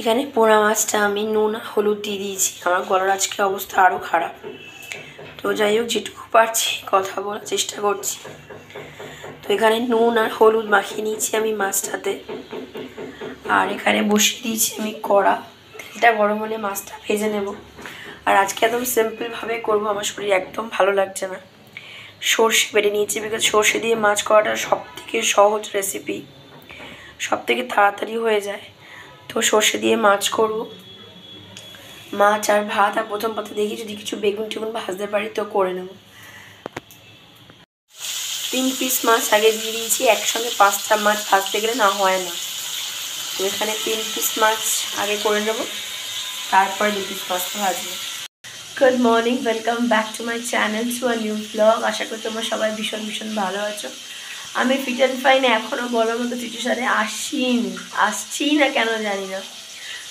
এখানে পোনা মাছটা আমি নুন হলুদ দিয়ে দিয়েছি। আমার গলার আজকে অবস্থা আরও খারাপ। তো যাই হোক, যেটুকু পারছি কথা বলার চেষ্টা করছি। তো এখানে নুন আর হলুদ মাখিয়ে নিয়েছি আমি মাছটাতে। আর এখানে বসিয়ে দিয়েছি আমি কড়া। তেলটা গরম হলে মাছটা ভেজে নেব। আর আজকে একদম সিম্পলভাবে করবো, আমার শরীর একদম ভালো লাগছে না। সর্ষে বেটে নিয়েছি, বিকজ সর্ষে দিয়ে মাছ করাটা সবথেকে সহজ রেসিপি, সবথেকে তাড়াতাড়ি হয়ে যায়। তো সর্ষে দিয়ে মাছ করব, মাছ আর ভাত। আর প্রথম পাতে দেখি যদি কিছু বেগুন টেগুন ভাজতে পারি তো করে নেব। 3 পিস মাছ আগে দিয়ে দিয়েছি, একসঙ্গে 5টা মাছ ভাজতে গেলে না হয় না। তো এখানে 3 পিস মাছ আগে করে নেব, তারপরে 2 পিস মাছটা ভাজবো। Good morning, welcome back to my channel, to a new blog. আশা করি তোমরা সবাই ভীষণ ভীষণ ভালো আছো। আমি ফিট অ্যান্ড ফাইন এখনও বলার মতো সিচুয়েশানে আসছি না কেন জানি না।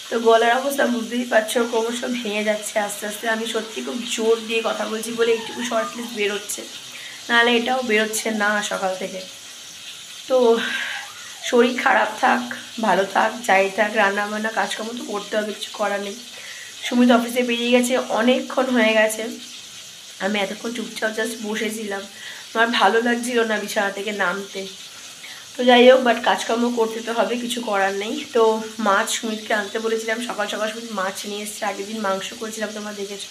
তো গলার অবস্থা বুঝতেই পারছো, ক্রমশ ভেঙে যাচ্ছে আস্তে আস্তে। আমি সত্যি খুব জোর দিয়ে কথা বলছি বলে একটুকু শর্ট ক্লিপ বেরোচ্ছে, নাহলে এটাও বেরোচ্ছে না সকাল থেকে। তো শরীর খারাপ থাক ভালো থাক যাই থাক, রান্নাবান্না কাজকর্ম তো করতে হবে, কিছু করার নেই। সুমিত অফিসে বেরিয়ে গেছে, অনেকক্ষণ হয়ে গেছে। আমি এতক্ষণ চুপচাপ জাস্ট বসেছিলাম, আমার ভালো লাগছিল না বিছানা থেকে নামতে। তো যাই হোক, বাট কাজকর্ম করতে তো হবে, কিছু করার নেই। তো মাছ সুমিতকে আনতে বলেছিলাম, সকাল সকাল সুমিত মাছ নিয়ে এসছে। আগের দিন মাংস করেছিলাম, তোমরা দেখেছো।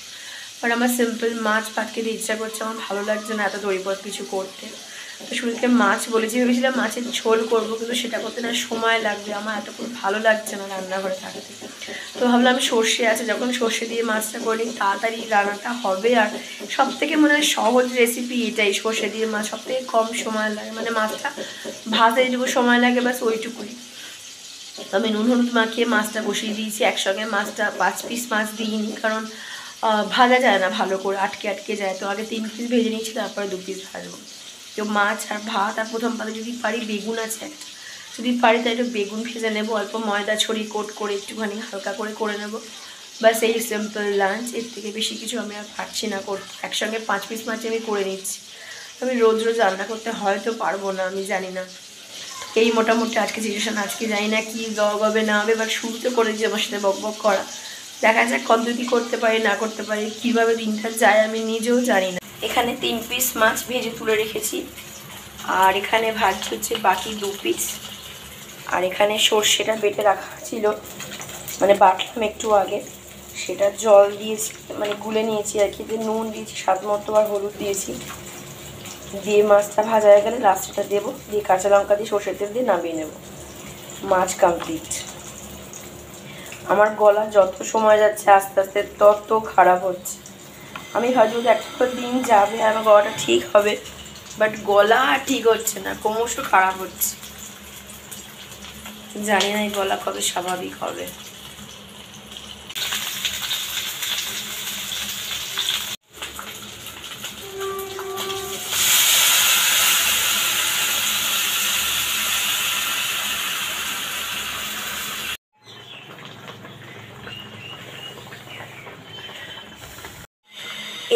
বাট আমার সিম্পল মাছ ভাত খেতে ইচ্ছা করছে, আমার ভালো লাগছে না এত দড়িপথ কিছু করতে। তো সুমিতকে মাছ বলেছি, ভেবেছিলাম মাছের ঝোল করবো, কিন্তু সেটা করতে না সময় লাগবে, আমার এতক্ষণ ভালো লাগছে না রান্নাঘরে থাকতে। তো ভাবলাম সর্ষে আছে, যখন সর্ষে দিয়ে মাছটা করি তাড়াতাড়ি রান্নাটা হবে। আর সবথেকে মনে হয় সহজ রেসিপি এটাই, সর্ষে দিয়ে মাছ সবথেকে কম সময় লাগে, মানে মাছটা ভাজতে যেটুকু সময় লাগে ব্যাস ওইটুকুই। তো আমি নুন হলুদ মাখিয়ে মাছটা বসিয়ে দিয়েছি একসঙ্গে। মাছটা 5 পিস মাছ দিইনি, কারণ ভাজা যায় না ভালো করে, আটকে আটকে যায়। তো আগে 3 পিস ভেজে নিয়েছি, তারপরে 2 পিস ভাজবো। তো মাছ আর ভাত, আর প্রথম পাতে যদি পারি বেগুন আছে একটা, যদি পারি তাই একটু বেগুন ভেজে নেবো, অল্প ময়দা ছড়িয়ে কোট করে একটুখানি হালকা করে নেবো। বাস এই সিম্পল লাঞ্চ। এর থেকে বেশি কিছু আমি আর পারছি না করতে। একসঙ্গে 5 পিস মাছ আমি করে নিচ্ছি। আমি রোজ রোজ রান্না করতে হয়তো পারবো না, আমি জানি না। এই মোটামুটি আজকে সিচুয়েশান। আজকে জানি না কি ব্লগ হবে না হবে, বাট শুরুতে করেছি আমার সাথে বক বক করা। দেখা যাক কতদিন করতে পারি না করতে পারি, কীভাবে দিনটা যায় আমি নিজেও জানি না। এখানে 3 পিস মাছ ভেজে তুলে রেখেছি, আর এখানে ভাজছি হচ্ছে বাকি 2 পিস। আর এখানে সর্ষেটা বেটে রাখা ছিল, মানে বাটলাম একটু আগে, সেটা জল দিয়েছি, মানে গুলে নিয়েছি আর কি। নুন দিয়েছি স্বাদ মতো, আর হলুদ দিয়েছি। দিয়ে মাছটা ভাজা হয়ে গেলে লাস্টটা দেবো, দিয়ে কাঁচা লঙ্কা দিয়ে সর্ষের তেল দিয়ে নামিয়ে নেব। মাছ কমপ্লিট। আমার গলা যত সময় যাচ্ছে আস্তে আস্তে তত খারাপ হচ্ছে। আমি ভাবছি একটা দিন যাবে আর আমার গলাটা ঠিক হবে, বাট গলা আর ঠিক হচ্ছে না, ক্রমশ খারাপ হচ্ছে। জানি না এই গলা কবে স্বাভাবিক হবে।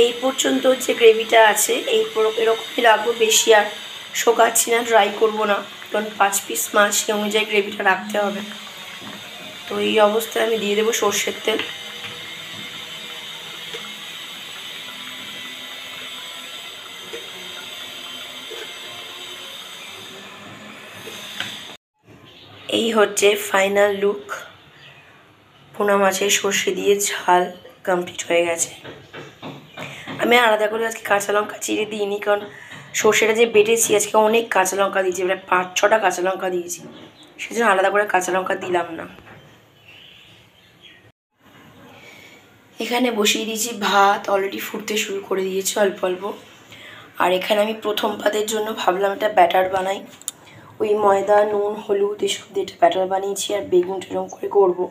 এই পর্যন্ত যে গ্রেভিটা আছে এরকমই রাখবো, বেশি আর শোকাচ্ছি না, ড্রাই করবো না, কারণ 5 পিস মাছ সেই অনুযায়ী গ্রেভিটা রাখতে হবে। তো এই অবস্থায় আমি দিয়ে দেবো সর্ষের তেল। এই হচ্ছে ফাইনাল লুক। পোনা মাছের সর্ষে দিয়ে ঝাল কমপ্লিট হয়ে গেছে। আমি আলাদা করে আজকে কাঁচা লঙ্কা চিড়ে দিইনি, কারণ সর্ষেটা যে বেটেছি আজকে অনেক কাঁচা লঙ্কা দিয়েছি, প্রায় 5-6টা কাঁচা লঙ্কা দিয়েছি, সেজন্য আলাদা করে কাঁচা লঙ্কা দিলাম না। এখানে বসিয়ে দিয়েছি ভাত, অলরেডি ফুটতে শুরু করে দিয়েছি অল্প অল্প। আর এখানে আমি প্রথম পাতের জন্য ভাবলাম একটা ব্যাটার বানাই, ওই ময়দা নুন হলুদ এসব দিয়ে একটা ব্যাটার বানিয়েছি, আর বেগুন এরকম করে করবো।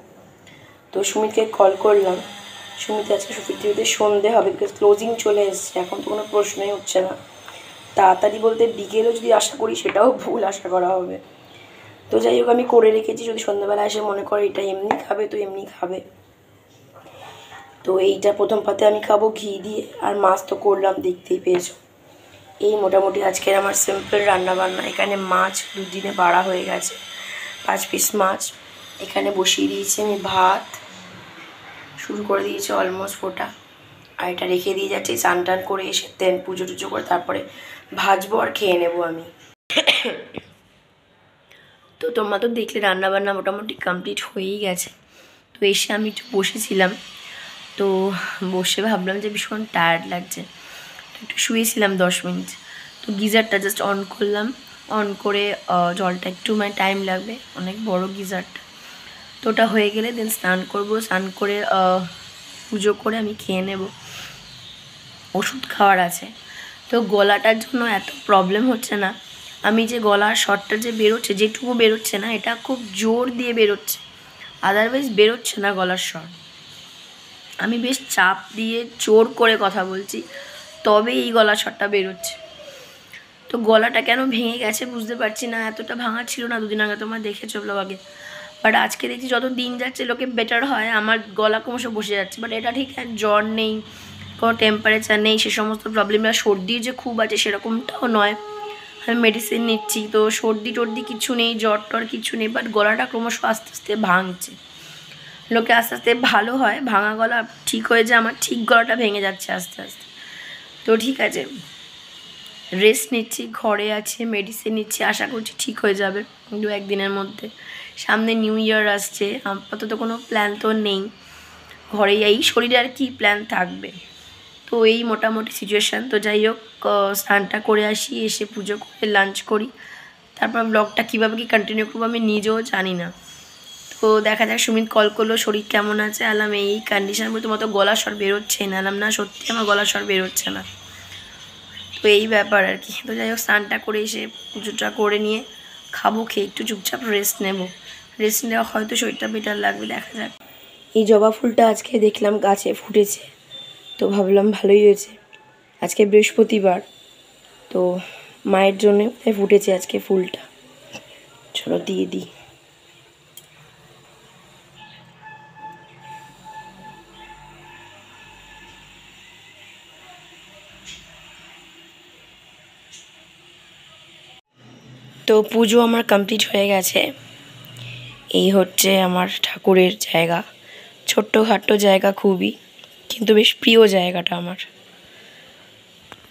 তো সুমিতকে কল করলাম, সুমিত আজকে সুফিরতে সন্ধে হবে, বিকজ ক্লোজিং চলে এসছে, এখন তো কোনো প্রশ্নই হচ্ছে না। তাড়াতাড়ি বলতে বিকেলও যদি আশা করি সেটাও ভুল আশা করা হবে। তো যাই হোক, আমি করে রেখেছি, যদি সন্ধ্যাবেলা এসে মনে করে এটা এমনি খাবে তো এমনি খাবে। তো এইটা প্রথম পাতে আমি খাবো ঘি দিয়ে, আর মাছ তো করলাম দেখতেই পেয়েছো। এই মোটামুটি আজকের আমার সিম্পল রান্নাবান্না। এখানে মাছ 2 দিনে বাড়া হয়ে গেছে, 5 পিস মাছ। এখানে বসিয়ে দিয়েছি আমি ভাত, শুরু করে দিয়েছি অলমোস্ট ফোটা। আর এটা রেখে দিয়ে যাচ্ছি, চান টান করে এসে দেন পুজো টুজো করে তারপরে ভাজবো আর খেয়ে নেবো আমি। তো তোমরা তো দেখলে রান্নাবান্না মোটামুটি কমপ্লিট হয়েই গেছে। তো এসে আমি একটু বসেছিলাম, তো বসে ভাবলাম যে ভীষণ টায়ার্ড লাগছে, তো একটু শুয়েছিলাম 10 মিনিট। তো গিজারটা জাস্ট অন করলাম, অন করে জলটা একটু মানে টাইম লাগবে, অনেক বড় গিজারটা। তো ওটা হয়ে গেলে দেন স্নান করব, স্নান করে পুজো করে আমি খেয়ে নেব, ওষুধ খাওয়ার আছে। তো গলাটার জন্য এত প্রবলেম হচ্ছে না, আমি যে গলার শটটা যে বেরোচ্ছে, যেটুকু বেরোচ্ছে না এটা খুব জোর দিয়ে বেরোচ্ছে, আদারওয়াইজ বেরোচ্ছে না গলার স্বর। আমি বেশ চাপ দিয়ে জোর করে কথা বলছি, তবে এই গলার স্বরটা বেরোচ্ছে। তো গলাটা কেন ভেঙে গেছে বুঝতে পারছি না, এতটা ভাঙা ছিল না দুদিন আগে, তোমরা দেখেছো ব্লগে। বাট আজকে দেখছি যত দিন যাচ্ছে লোকে বেটার হয়, আমার গলা ক্রমশ বসে যাচ্ছে। বাট এটা ঠিক জ্বর নেই, কোনো টেম্পারেচার নেই, সে সমস্ত প্রবলেম। সর্দি যে খুব আছে সেরকমটাও নয়, আমি মেডিসিন নিচ্ছি, তো সর্দি টর্দি কিছু নেই, জ্বর টর কিছু নেই। বাট গলাটা ক্রমশ আস্তে আস্তে ভাঙছে, লোকে আস্তে আস্তে ভালো হয়, ভাঙা গলা ঠিক হয়ে যায়, আমার ঠিক গলাটা ভেঙে যাচ্ছে আস্তে আস্তে। তো ঠিক আছে, রেস্ট নিচ্ছি, ঘরে আছে, মেডিসিন নিচ্ছি, আশা করছি ঠিক হয়ে যাবে 2-1 দিনের মধ্যে। সামনে নিউ ইয়ার আসছে, আপাতত কোনো প্ল্যান তো নেই, ঘরেই এই শরীরে আর কি প্ল্যান থাকবে। তো এই মোটামুটি সিচুয়েশান। তো যাই হোক, স্নানটা করে আসি, এসে পুজো করে লাঞ্চ করি, তারপর ব্লগটা কীভাবে কি কন্টিনিউ করবো আমি নিজেও জানি না। তো দেখা যাক, সুমিত কল করলো, শরীর কেমন আছে, আলাম এই কন্ডিশন, বলে তোমার তো গলার স্বর বেরোচ্ছে না। আলাম না, সত্যি আমার গলার স্বর বেরোচ্ছে না। তো এই ব্যাপার আর কি। তো যাই হোক, স্নানটা করে এসে পুজোটা করে নিয়ে খাবো, খেয়ে একটু চুপচাপ রেস্ট নেব। রেস্ট নেওয়া হয়তো শরীরটা বেটার লাগবে, দেখা যাক। এই জবা ফুলটা আজকে দেখলাম গাছে ফুটেছে, তো ভাবলাম ভালোই হয়েছে, আজকে বৃহস্পতিবার, তো মায়ের জন্য ফুটেছে আজকে ফুলটা, চলো দিয়ে দিই। তো পুজো আমার কমপ্লিট হয়ে গেছে। এই হচ্ছে আমার ঠাকুরের জায়গা, ছোট্টখাট্টো জায়গা খুবই, কিন্তু বেশ প্রিয় জায়গাটা আমার।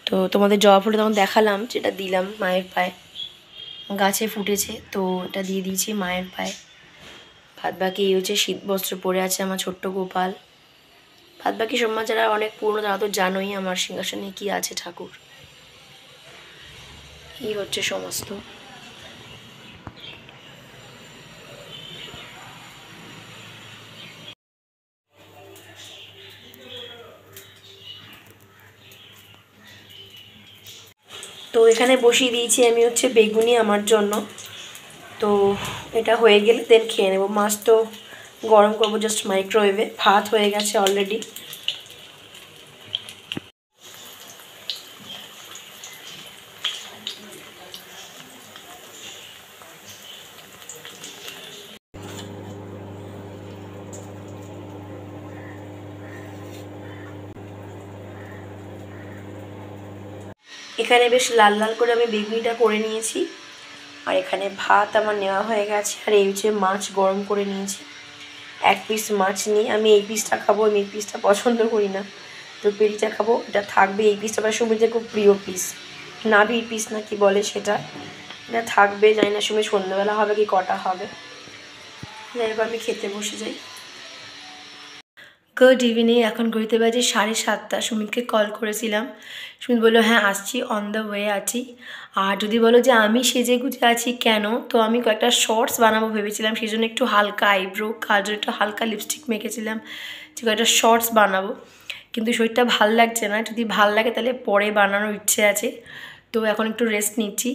তো তোমাদের জবা ফুলটা তখন দেখালাম, যেটা দিলাম মায়ের পায়ে, গাছে ফুটেছে, তো এটা দিয়ে দিয়েছি মায়ের পায়ে। বাদ বাকি এই হচ্ছে শীতবস্ত্র পরে আছে আমার ছোট্ট গোপাল। বাদ বাকি সমাজ যারা অনেক পুরনো তারা তো জানোই আমার সিংহাসনে কি আছে ঠাকুর। এই হচ্ছে সমস্ত। তো এখানে বসিয়ে দিয়েছি আমি হচ্ছে বেগুনি আমার জন্য। তো এটা হয়ে গেলে দেন খেয়ে নেবো। মাছ তো গরম করবো জাস্ট মাইক্রোওয়েভে, ভাত হয়ে গেছে অলরেডি। এখানে বেশ লাল লাল করে আমি বেগুনিটা করে নিয়েছি, আর এখানে ভাত আমার নেওয়া হয়ে গেছে। আর এই হচ্ছে মাছ গরম করে নিয়েছি, 1 পিস মাছ নিয়ে আমি এই পিসটা খাবো, আমি এই পিসটা পছন্দ করি না, তো পেটিটা খাবো, এটা থাকবে। এই পিসটা আমার সুমিতের খুব প্রিয় পিস, নাভির পিস না কি বলে সেটা, এটা থাকবে। জানি না সুমিত সন্ধ্যাবেলা হবে কি কটা হবে। যাই হোক, আমি খেতে বসে যাই। গুড ইভিনিং, এখন ঘুরতে বাজে 7:30। সুমিতকে কল করেছিলাম, সুমিত বললো হ্যাঁ আসছি, অন দ্য ওয়ে আছি। আর যদি বলো যে আমি সেজে গুজে আছি কেন, তো আমি কয়েকটা শর্টস বানাবো ভেবেছিলাম, সেই জন্য একটু হালকা আইব্রো কাজল, একটু হালকা লিপস্টিক মেখেছিলাম, যে কয়েকটা শর্টস বানাবো। কিন্তু শরীরটা ভাল লাগছে না, যদি ভাল লাগে তাহলে পরে বানানোর ইচ্ছে আছে। তো এখন একটু রেস্ট নিচ্ছি।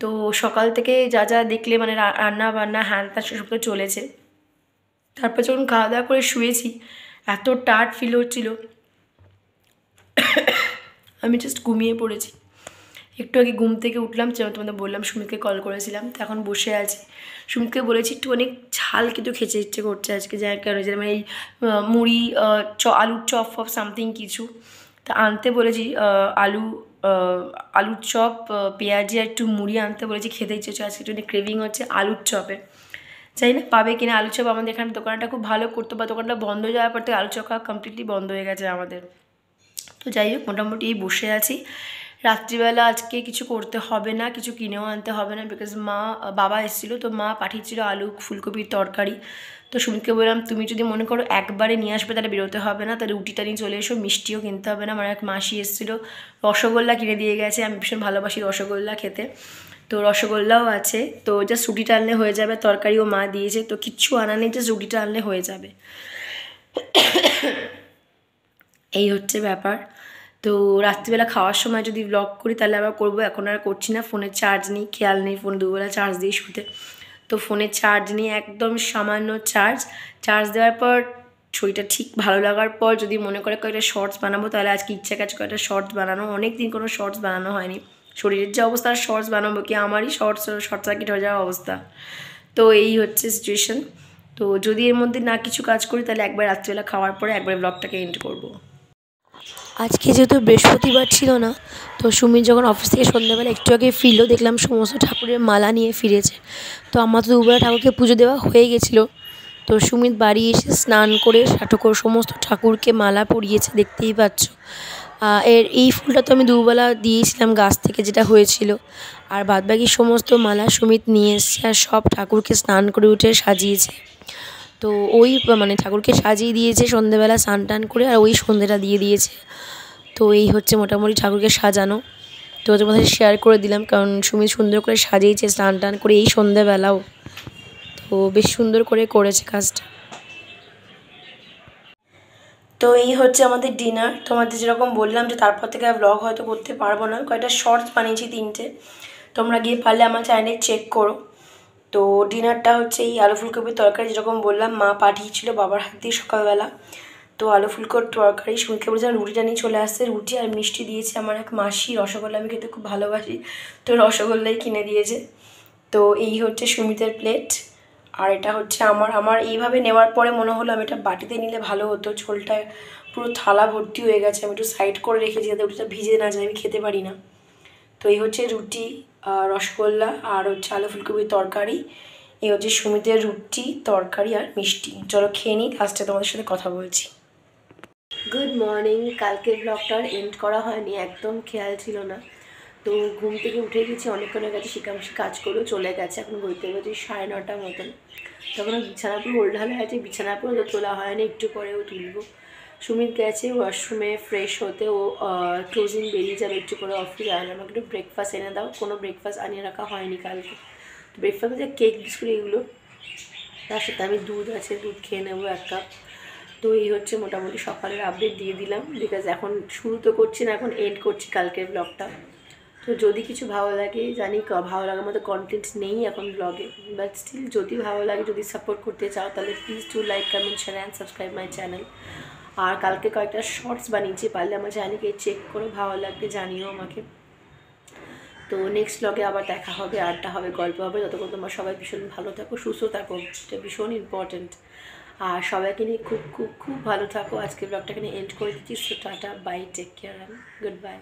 তো সকাল থেকে যা যা দেখলে মানে রান্না বান্না হ্যান ত্যান সেসব তো চলেছে। তারপর যখন খাওয়া দাওয়া করে শুয়েছি, এত টায়ার্ড ফিল হচ্ছিল, আমি জাস্ট ঘুমিয়ে পড়েছি। একটু আগে ঘুম থেকে উঠলাম, তোমাদের বললাম সুমিতকে কল করেছিলাম, তো এখন বসে আছি। সুমিতকে বলেছি একটু অনেক ঝাল কিন্তু খেতে ইচ্ছে করছে আজকে, যার কারণে যেরকম এই মুড়ি আলুর চপ ফপ সামথিং কিছু তা আনতে বলেছি। আলুর চপ পেঁয়াজি আর একটু মুড়ি আনতে বলেছি, খেতে ইচ্ছে হচ্ছে আজকে, একটু ক্রেভিং হচ্ছে আলুর চপে। জানি না পাবে কিনা আলু চপ। আমাদের এখানে দোকানটা খুব ভালো করতো, বা দোকানটা বন্ধ হয়ে যাওয়ার পর থেকে আলু চপ খাওয়া কমপ্লিটলি বন্ধ হয়ে গেছে আমাদের। তো যাই হোক, মোটামুটি এই বসে আছি। রাত্রিবেলা আজকে কিছু করতে হবে না, কিছু কিনেও আনতে হবে না, বিকজ বাবা এসেছিলো, তো মা পাঠিয়েছিল আলু ফুলকপির তরকারি। তো সুমিতকে বললাম তুমি যদি মনে করো একবারে নিয়ে আসবে তাহলে বেরোতে হবে না, তাহলে রুটিটা নিয়ে চলে এসো, মিষ্টিও কিনতে হবে না। আমার এক মাসি এসেছিলো, রসগোল্লা কিনে দিয়ে গেছে, আমি ভীষণ ভালোবাসি রসগোল্লা খেতে, তো রসগোল্লাও আছে। তো জাস্ট রুটিটা আনলে হয়ে যাবে, তরকারিও মা দিয়েছে, তো কিচ্ছু আনা নেই, জাস্ট রুটিটা আনলে হয়ে যাবে। এই হচ্ছে ব্যাপার। তো রাত্রিবেলা খাওয়ার সময় যদি ব্লগ করি তাহলে আবার করবো, এখন আর করছি না। ফোনের চার্জ নেই, খেয়াল নেই, ফোন দুবেলা চার্জ দিয়ে শুতে। তো ফোনের চার্জ নিয়ে একদম সামান্য চার্জ দেওয়ার পর শরীরটা ঠিক ভালো লাগার পর যদি মনে করে কয়েকটা শর্টস বানাবো, তাহলে আজকে ইচ্ছা কাজ কয়েকটা শর্টস বানানো, অনেক দিন কোনো শর্টস বানানো হয়নি। শরীরের যে অবস্থা, শর্টস বানাবো কি, আমারই শর্ট সার্কিট হয়ে যাওয়া অবস্থা। তো এই হচ্ছে সিচুয়েশন। তো যদি এর মধ্যে না কিছু কাজ করি তাহলে একবার রাত্রিবেলা খাওয়ার পরে একবার ব্লগটাকে এন্ড করবো। আজকে যেহেতু বৃহস্পতিবার ছিল না, তো সুমিত যখন অফিস থেকে সন্ধ্যাবেলা একটু আগে ফিরলো, দেখলাম সমস্ত ঠাকুরের মালা নিয়ে ফিরেছে। তো আমার তো দুবেলা ঠাকুরকে পুজো দেওয়া হয়ে গেছিলো। তো সুমিত বাড়ি এসে স্নান করে সমস্ত ঠাকুরকে মালা পরিয়েছে, দেখতেই পাচ্ছ। এই ফুলটা তো আমি দুবেলা দিয়েছিলাম গাছ থেকে, যেটা হয়েছিল। আর বাদবাকি সমস্ত মালা সুমিত নিয়ে এসছে, আর সব ঠাকুরকে স্নান করে উঠে সাজিয়েছে। তো ওই ঠাকুরকে সাজিয়ে দিয়েছে সন্ধ্যেবেলা স্নান টান করে, আর ওই সন্ধ্যেটা দিয়ে দিয়েছে। তো এই হচ্ছে মোটামুটি ঠাকুরকে সাজানো। তো তোমাদের শেয়ার করে দিলাম, কারণ সুমিত সুন্দর করে সাজিয়েছে স্নান টান করে এই সন্ধ্যেবেলাও। তো বেশ সুন্দর করে করেছে কাজটা। তো এই হচ্ছে আমাদের ডিনার। তোমাদের যেরকম বললাম যে তারপর থেকে আর ব্লগ হয়তো করতে পারবো না, কয়েকটা শর্টস বানিয়েছি 3টে, তোমরা গিয়ে পারলে আমার চ্যানেলে চেক করো। তো ডিনারটা হচ্ছে এই আলু ফুলকপির তরকারি, যেরকম বললাম মা পাঠিয়েছিল বাবার হাত দিয়ে সকালবেলা। তো আলু ফুলকপির তরকারি, সুমিতকে বলেছিলাম রুটিটা নিয়ে চলে আসছে, রুটি আর মিষ্টি দিয়েছে আমার এক মাসি। রসগোল্লা আমি খেতে খুব ভালোবাসি, তো রসগোল্লাই কিনে দিয়েছে। তো এই হচ্ছে সুমিতের প্লেট, আর এটা হচ্ছে আমার এইভাবে নেওয়ার পরে মনে হলো আমি এটা বাটিতে নিলে ভালো হতো। ঝোলটা পুরো থালা ভর্তি হয়ে গেছে, আমি একটু সাইড করে রেখেছি যাতে রুটিটা ভিজে না যায়, আমি খেতে পারি না। তো এই হচ্ছে রুটি, রসগোল্লা, আর হচ্ছে আলু ফুলকপির তরকারি। এই হচ্ছে সুমিতের রুটি, তরকারি আর মিষ্টি। চলো খেয়ে নিই, লাস্টে তোমাদের সাথে কথা বলছি। Good morning. কালকের ব্লগটার এন্ড করা হয়নি, একদম খেয়াল ছিল না। তো ঘুম থেকে উঠে গেছি, অনেকক্ষণ হয়ে গেছে, শিকামশি কাজ করেও চলে গেছে। এখন বলতে গেছি 9:30 মতন। তখন বিছানার পুরো ওল্ডাল হয়েছে, বিছানার পুরো তোলা হয়নি, একটু পরেও তুলবো। সুমিত গেছে ওয়াশরুমে ফ্রেশ হতে, ও ক্লোজিং বেরিয়ে যাবে একটু করে অফিস। আর আমাকে একটু ব্রেকফাস্ট এনে দাও, কোনো ব্রেকফাস্ট আনিয়ে রাখা হয়নি কালকে। ব্রেকফাস্ট যে কেক বিস্কুট এগুলো, তার সাথে আমি দুধ আছে, দুধ খেয়ে নেবো 1 কাপ। তো এই হচ্ছে মোটামুটি সকালের আপডেট দিয়ে দিলাম, বিকজ এখন শুরু তো করছি না, এখন এন্ড করছি কালকের ব্লগটা। তো যদি কিছু ভালো লাগে, জানি ভালো লাগার মতো কন্টেন্ট নেই এখন ব্লগে, বাট স্টিল যদি ভালো লাগে, যদি সাপোর্ট করতে চাও, তাহলে please to like, comment, share and subscribe my channel. আর কালকে কয়েকটা শর্টস বানিয়েছি, পারলে আমার চ্যানেলকে চেক করে ভালো লাগবে জানিও আমাকে। তো নেক্সট ব্লগে আবার দেখা হবে, আড্ডা হবে, গল্প হবে। ততক্ষণ তোমরা সবাই ভীষণ ভালো থাকো, সুস্থ থাকো, এটা ভীষণ ইম্পর্টেন্ট। আর সবাইকে নিয়ে খুব খুব খুব ভালো থাকো। আজকে ব্লগটা এখানে এন্ড করে দিচ্ছি। So tata, bye, take care and good bye.